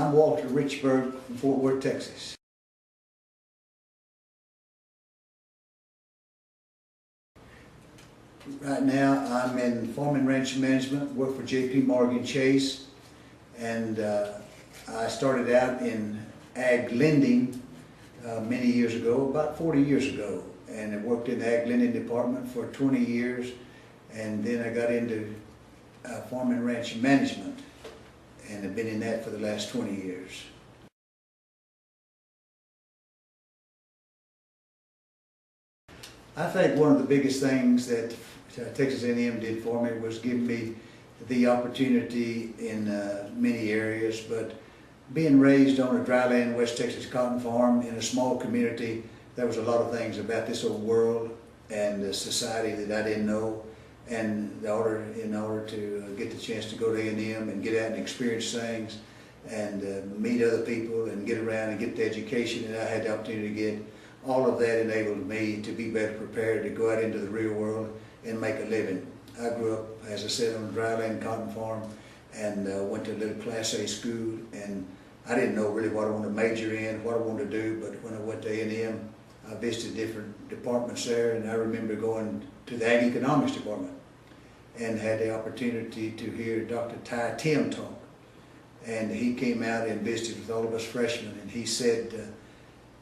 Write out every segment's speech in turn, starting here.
I'm Walt Richburg from Fort Worth, Texas. Right now I'm in farm and ranch management, work for J.P. Morgan Chase, and I started out in ag lending many years ago, about 40 years ago, and I worked in the ag lending department for 20 years, and then I got into farm and ranch management, and I've been in that for the last 20 years. I think one of the biggest things that Texas A&M did for me was give me the opportunity in many areas, but being raised on a dryland West Texas cotton farm in a small community, there was a lot of things about this old world and the society that I didn't know, and in order to get the chance to go to A&M and get out and experience things and meet other people and get around and get the education that I had the opportunity to get, all of that enabled me to be better prepared to go out into the real world and make a living. I grew up, as I said, on a dryland cotton farm and went to a little Class A school, and I didn't know really what I wanted to major in, what I wanted to do, but when I went to A&M, I visited different departments there, and I remember going to the Ag Economics department and had the opportunity to hear Dr. Timm talk. And he came out and visited with all of us freshmen, and he said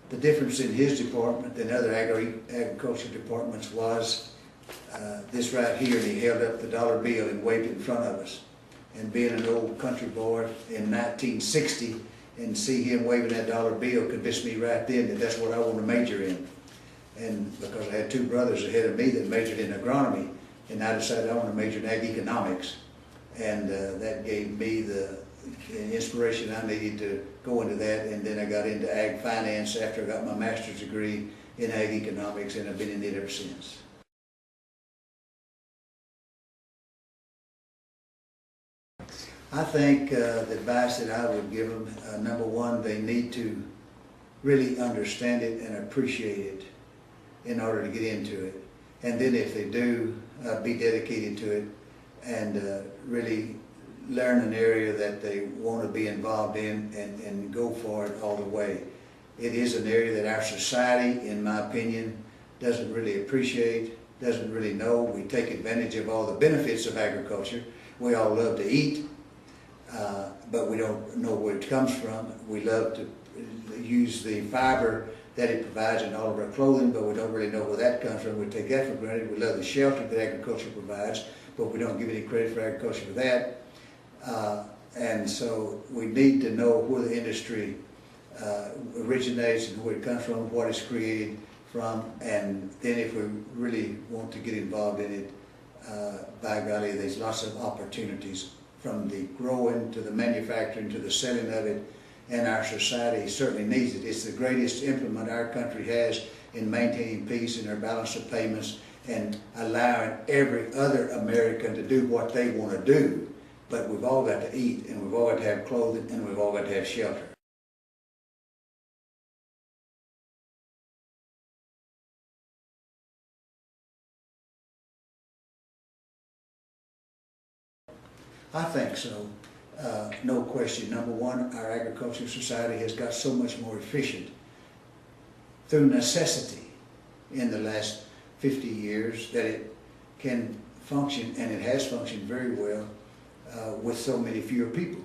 the difference in his department than other agriculture departments was this right here, and he held up the dollar bill and waved it in front of us. And being an old country boy in 1960, and see him waving that dollar bill convinced me right then that that's what I want to major in. And because I had two brothers ahead of me that majored in agronomy, and I decided I want to major in ag economics. And that gave me the inspiration I needed to go into that, and then I got into ag finance after I got my master's degree in ag economics, and I've been in it ever since. I think the advice that I would give them, number one, they need to really understand it and appreciate it in order to get into it. And then if they do, be dedicated to it and really learn an area that they want to be involved in and go for it all the way. It is an area that our society, in my opinion, doesn't really appreciate, doesn't really know. We take advantage of all the benefits of agriculture. We all love to eat, but we don't know where it comes from. We love to use the fiber that it provides in all of our clothing, but we don't really know where that comes from. We take that for granted. We love the shelter that agriculture provides, but we don't give any credit for agriculture for that. And so we need to know where the industry originates and where it comes from, what it's created from, and then if we really want to get involved in it, by golly, there's lots of opportunities from the growing to the manufacturing to the selling of it, and our society certainly needs it. It's the greatest implement our country has in maintaining peace and our balance of payments and allowing every other American to do what they want to do. But we've all got to eat, and we've all got to have clothing, and we've all got to have shelter. I think so. No question. Number one, our agricultural society has got so much more efficient through necessity in the last 50 years that it can function, and it has functioned very well with so many fewer people.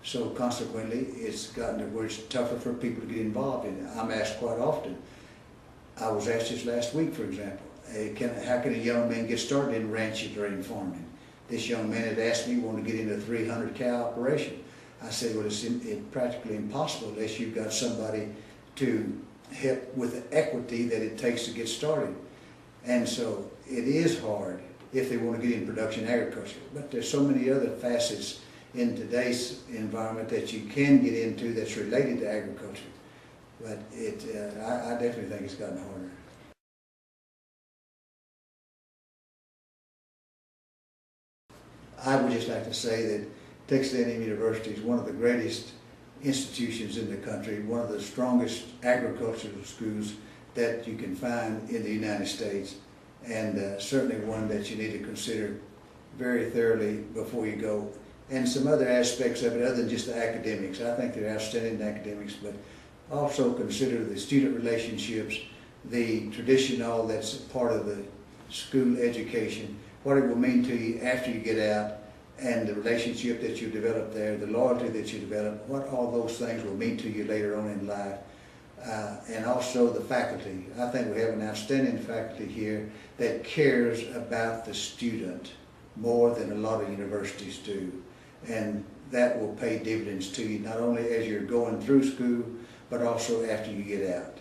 So consequently, it's gotten to where it's tougher for people to get involved in it. I'm asked quite often. I was asked this last week, for example, how can a young man get started in ranching or in farming? This young man had asked me, wanted to get into a 300 cow operation. I said, well, it's practically impossible unless you've got somebody to help with the equity that it takes to get started. And so it is hard if they want to get in production agriculture. But there's so many other facets in today's environment that you can get into that's related to agriculture. But I definitely think it's gotten harder. I would just like to say that Texas A&M University is one of the greatest institutions in the country, one of the strongest agricultural schools that you can find in the United States, and certainly one that you need to consider very thoroughly before you go. and some other aspects of it other than just the academics. I think they're outstanding in academics, but also consider the student relationships, the traditional that's part of the school education, what it will mean to you after you get out, and the relationship that you develop there, the loyalty that you develop, what all those things will mean to you later on in life. And also the faculty. I think we have an outstanding faculty here that cares about the student more than a lot of universities do. And that will pay dividends to you, not only as you're going through school, but also after you get out.